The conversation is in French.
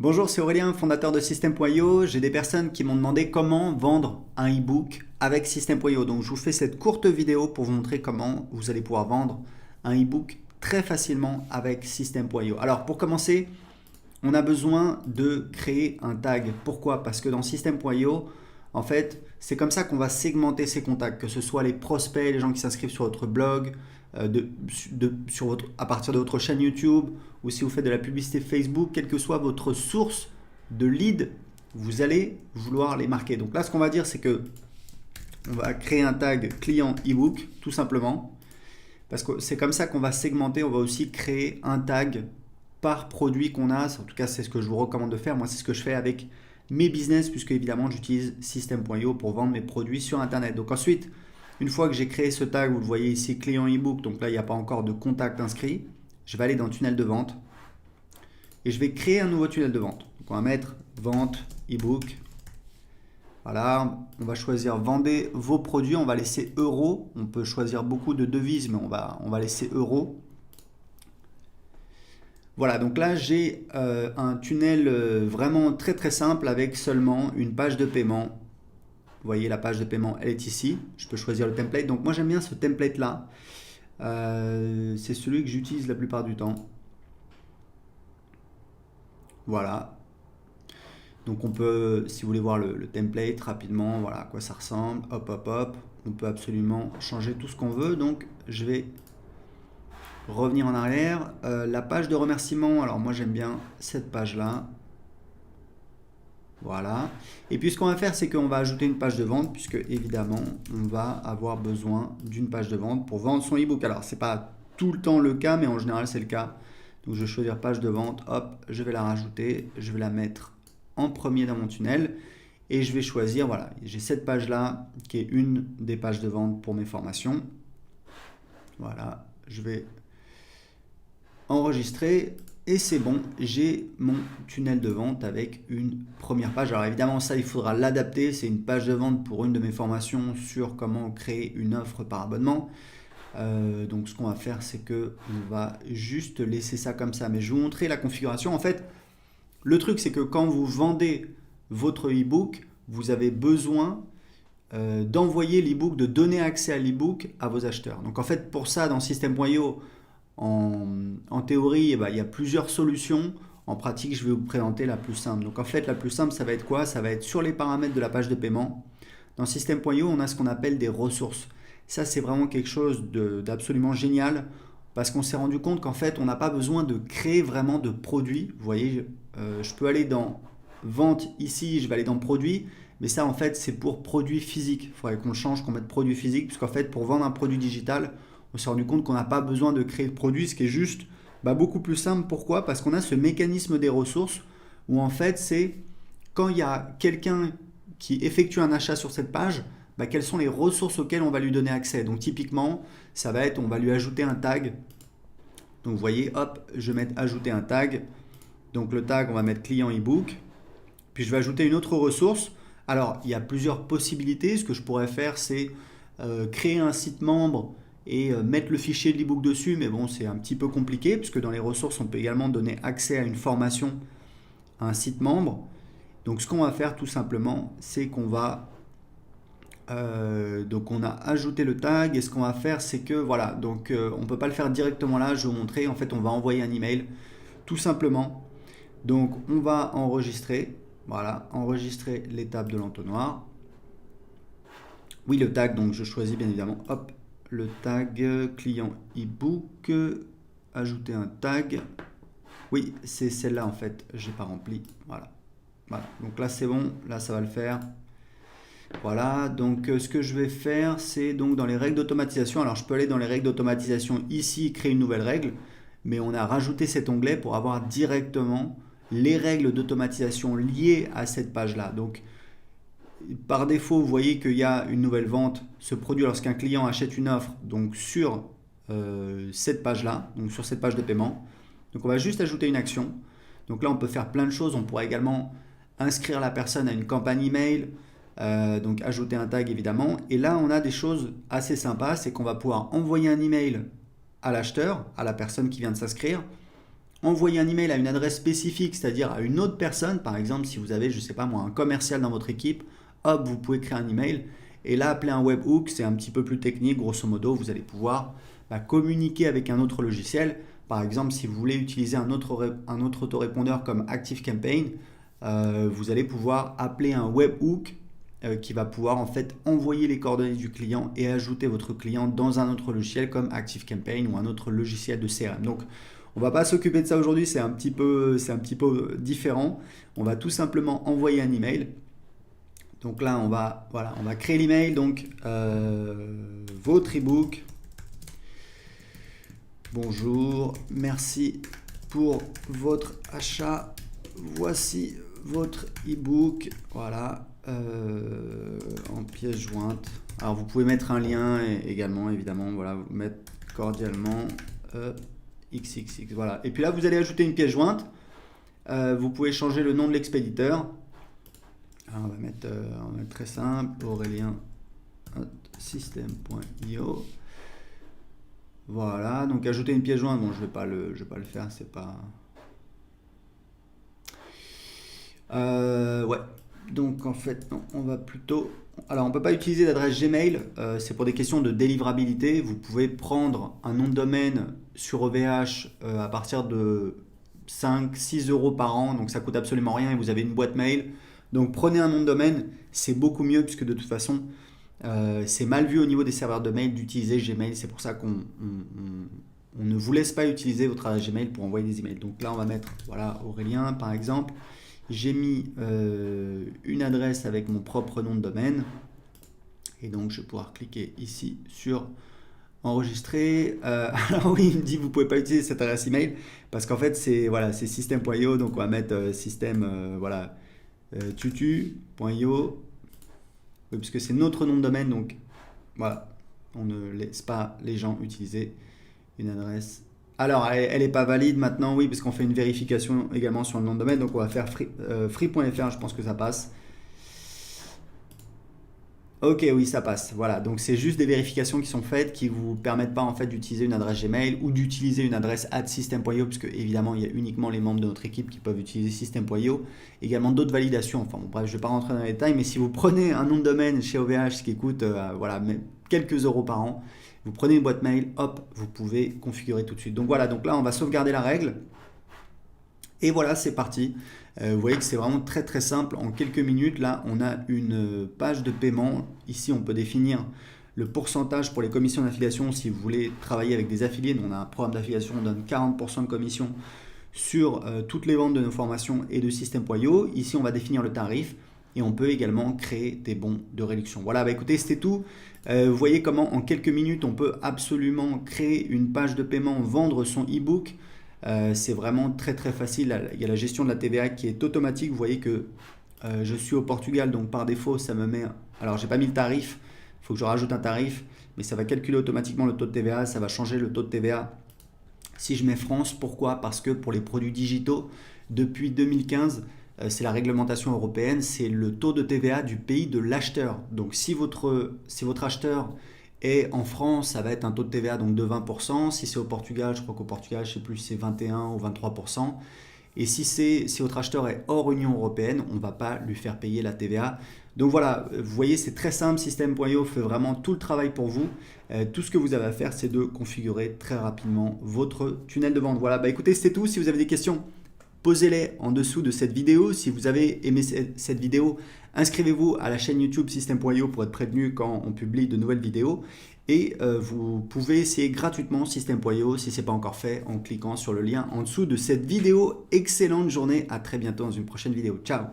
Bonjour, c'est Aurélien, fondateur de System.io. J'ai des personnes qui m'ont demandé comment vendre un e-book avec System.io. Donc je vous fais cette courte vidéo pour vous montrer comment vous allez pouvoir vendre un e-book très facilement avec System.io. Alors pour commencer, on a besoin de créer un tag. Pourquoi? Parce que dans System.io, en fait, c'est comme ça qu'on va segmenter ses contacts, que ce soit les prospects, les gens qui s'inscrivent sur votre blog, à partir de votre chaîne YouTube, ou si vous faites de la publicité Facebook, quelle que soit votre source de lead, vous allez vouloir les marquer. Donc là, ce qu'on va dire, c'est que on va créer un tag client ebook, tout simplement, parce que c'est comme ça qu'on va segmenter. On va aussi créer un tag par produit qu'on a. En tout cas, c'est ce que je vous recommande de faire. Moi, c'est ce que je fais avec mes business, puisque évidemment, j'utilise System.io pour vendre mes produits sur Internet. Donc ensuite, une fois que j'ai créé ce tag, vous le voyez ici, client ebook, donc là, il n'y a pas encore de contact inscrit, je vais aller dans tunnel de vente et je vais créer un nouveau tunnel de vente. Donc on va mettre vente ebook. Voilà, on va choisir vendez vos produits, on va laisser euros. On peut choisir beaucoup de devises, mais on va laisser euros. Voilà, donc là j'ai un tunnel vraiment très très simple avec seulement une page de paiement. Vous voyez, la page de paiement, elle est ici. Je peux choisir le template. Donc moi, j'aime bien ce template-là. C'est celui que j'utilise la plupart du temps. Voilà. Donc on peut, si vous voulez voir le template rapidement, voilà à quoi ça ressemble. Hop, hop, hop. On peut absolument changer tout ce qu'on veut. Donc je vais revenir en arrière. La page de remerciement, alors moi, j'aime bien cette page-là. Voilà. Et puis ce qu'on va faire, c'est qu'on va ajouter une page de vente, puisque évidemment, on va avoir besoin d'une page de vente pour vendre son ebook. Alors, c'est pas tout le temps le cas, mais en général, c'est le cas. Donc, je vais choisir page de vente. Hop, je vais la rajouter. Je vais la mettre en premier dans mon tunnel. Et je vais choisir, voilà, j'ai cette page-là qui est une des pages de vente pour mes formations. Voilà, je vais enregistrer. Et c'est bon, j'ai mon tunnel de vente avec une première page. Alors évidemment, ça, il faudra l'adapter. C'est une page de vente pour une de mes formations sur comment créer une offre par abonnement. Donc ce qu'on va faire, c'est que on va juste laisser ça comme ça. Mais je vais vous montrer la configuration. En fait, le truc, c'est que quand vous vendez votre e-book, vous avez besoin d'envoyer l'e-book, de donner accès à l'e-book à vos acheteurs. Donc en fait, pour ça, dans System.io, en théorie, il y a plusieurs solutions. En pratique, je vais vous présenter la plus simple. Donc en fait, la plus simple, ça va être quoi? Ça va être sur les paramètres de la page de paiement. Dans System.io, on a ce qu'on appelle des ressources. Ça, c'est vraiment quelque chose d'absolument génial parce qu'on s'est rendu compte qu'en fait, on n'a pas besoin de créer vraiment de produits. Vous voyez, je peux aller dans vente ici, je vais aller dans produit. Mais ça, en fait, c'est pour produit physique. Il faudrait qu'on le change, qu'on mette produit physique, puisqu'en fait, pour vendre un produit digital, on s'est rendu compte qu'on n'a pas besoin de créer de produit, ce qui est juste beaucoup plus simple. Pourquoi? Parce qu'on a ce mécanisme des ressources où en fait c'est quand il y a quelqu'un qui effectue un achat sur cette page, quelles sont les ressources auxquelles on va lui donner accès. Donc typiquement, ça va être, on va lui ajouter un tag. Donc vous voyez, hop, je vais mettre ajouter un tag. Donc le tag, on va mettre client ebook. Puis je vais ajouter une autre ressource. Alors il y a plusieurs possibilités. Ce que je pourrais faire, c'est créer un site membre et mettre le fichier de l'ebook dessus, mais bon, c'est un petit peu compliqué, puisque dans les ressources, on peut également donner accès à une formation, à un site membre. Donc ce qu'on va faire tout simplement, c'est qu'on va... donc on a ajouté le tag, et ce qu'on va faire, c'est que, voilà, donc on ne peut pas le faire directement là, je vais vous montrer, en fait, on va envoyer un email, tout simplement. Donc on va enregistrer, voilà, enregistrer l'étape de l'entonnoir. Oui, le tag, donc je choisis bien évidemment, hop, le tag client ebook, ajouter un tag. Oui, c'est celle-là en fait, j'ai pas rempli. Voilà. Voilà. Donc là c'est bon, là ça va le faire. Voilà, donc ce que je vais faire, c'est donc dans les règles d'automatisation. Alors je peux aller dans les règles d'automatisation ici, créer une nouvelle règle, mais on a rajouté cet onglet pour avoir directement les règles d'automatisation liées à cette page-là. Donc par défaut, vous voyez qu'il y a une nouvelle vente se produit lorsqu'un client achète une offre donc sur cette page-là, donc sur cette page de paiement. Donc on va juste ajouter une action. Donc là, on peut faire plein de choses. On pourrait également inscrire la personne à une campagne email, donc ajouter un tag évidemment. Et là, on a des choses assez sympas, c'est qu'on va pouvoir envoyer un email à l'acheteur, à la personne qui vient de s'inscrire. envoyer un email à une adresse spécifique, c'est-à-dire à une autre personne, par exemple, si vous avez, je ne sais pas moi, un commercial dans votre équipe, hop, vous pouvez créer un email. Et là, appeler un webhook, c'est un petit peu plus technique. Grosso modo, vous allez pouvoir communiquer avec un autre logiciel. Par exemple, si vous voulez utiliser un autre autorépondeur comme ActiveCampaign, vous allez pouvoir appeler un webhook qui va pouvoir en fait envoyer les coordonnées du client et ajouter votre client dans un autre logiciel comme ActiveCampaign ou un autre logiciel de CRM. Donc, on ne va pas s'occuper de ça aujourd'hui, c'est un petit peu différent. On va tout simplement envoyer un email. Donc là, on va créer l'email. Donc, votre ebook. Bonjour, merci pour votre achat. Voici votre ebook. Voilà, en pièce jointe. Alors, vous pouvez mettre un lien également, évidemment. Voilà, vous mettre cordialement XXX. Voilà. Et puis là, vous allez ajouter une pièce jointe. Vous pouvez changer le nom de l'expéditeur. Alors, on va mettre très simple, Aurélien system.io. Voilà, donc ajouter une pièce jointe, bon je vais pas le faire, c'est pas... ouais, donc en fait, non, on va plutôt... Alors on peut pas utiliser d'adresse Gmail, c'est pour des questions de délivrabilité. Vous pouvez prendre un nom de domaine sur OVH à partir de 5-6 euros par an, donc ça coûte absolument rien et vous avez une boîte mail. Donc prenez un nom de domaine, c'est beaucoup mieux puisque de toute façon c'est mal vu au niveau des serveurs de mail d'utiliser Gmail. C'est pour ça qu'on ne vous laisse pas utiliser votre adresse Gmail pour envoyer des emails. Donc là on va mettre voilà Aurélien par exemple. J'ai mis une adresse avec mon propre nom de domaine et donc je vais pouvoir cliquer ici sur enregistrer. Alors oui, il me dit vous pouvez pas utiliser cette adresse email parce qu'en fait c'est voilà, c'est system.io, donc on va mettre system voilà tutu.io, oui, puisque c'est notre nom de domaine, donc voilà, on ne laisse pas les gens utiliser une adresse. Alors elle n'est pas valide maintenant, oui, parce qu'on fait une vérification également sur le nom de domaine, donc on va faire free.fr, je pense que ça passe. Ok, oui, ça passe. Voilà, donc c'est juste des vérifications qui sont faites qui vous permettent pas en fait d'utiliser une adresse Gmail ou d'utiliser une adresse @system.io, puisque évidemment il y a uniquement les membres de notre équipe qui peuvent utiliser system.io. Également d'autres validations. Enfin bon, bref, je vais pas rentrer dans les détails, mais si vous prenez un nom de domaine chez OVH, ce qui coûte voilà quelques euros par an, vous prenez une boîte mail, hop, vous pouvez configurer tout de suite. Donc voilà, donc là on va sauvegarder la règle. Et voilà, c'est parti. Vous voyez que c'est vraiment très très simple. En quelques minutes, là, on a une page de paiement. Ici, on peut définir le pourcentage pour les commissions d'affiliation. Si vous voulez travailler avec des affiliés, on a un programme d'affiliation, on donne 40% de commission sur toutes les ventes de nos formations et de system.io. Ici, on va définir le tarif et on peut également créer des bons de réduction. Voilà, bah écoutez, c'était tout. Vous voyez comment en quelques minutes, on peut absolument créer une page de paiement, vendre son e-book. C'est vraiment très très facile. Il y a la gestion de la TVA qui est automatique. Vous voyez que je suis au Portugal, donc par défaut ça me met, alors j'ai pas mis le tarif, il faut que je rajoute un tarif, mais ça va calculer automatiquement le taux de TVA. Ça va changer le taux de TVA si je mets France. Pourquoi? Parce que pour les produits digitaux, depuis 2015, c'est la réglementation européenne, c'est le taux de TVA du pays de l'acheteur. Donc si votre acheteur et en France, ça va être un taux de TVA donc de 20%. Si c'est au Portugal, je crois qu'au Portugal, je ne sais plus si c'est 21 ou 23%. Et si votre acheteur est hors Union européenne, on ne va pas lui faire payer la TVA. Donc voilà, vous voyez, c'est très simple. System.io fait vraiment tout le travail pour vous. Tout ce que vous avez à faire, c'est de configurer très rapidement votre tunnel de vente. Voilà, bah écoutez, c'est tout. Si vous avez des questions, posez-les en dessous de cette vidéo. Si vous avez aimé cette vidéo, inscrivez-vous à la chaîne YouTube System.io pour être prévenu quand on publie de nouvelles vidéos. Et vous pouvez essayer gratuitement System.io si ce n'est pas encore fait en cliquant sur le lien en dessous de cette vidéo. Excellente journée, à très bientôt dans une prochaine vidéo. Ciao!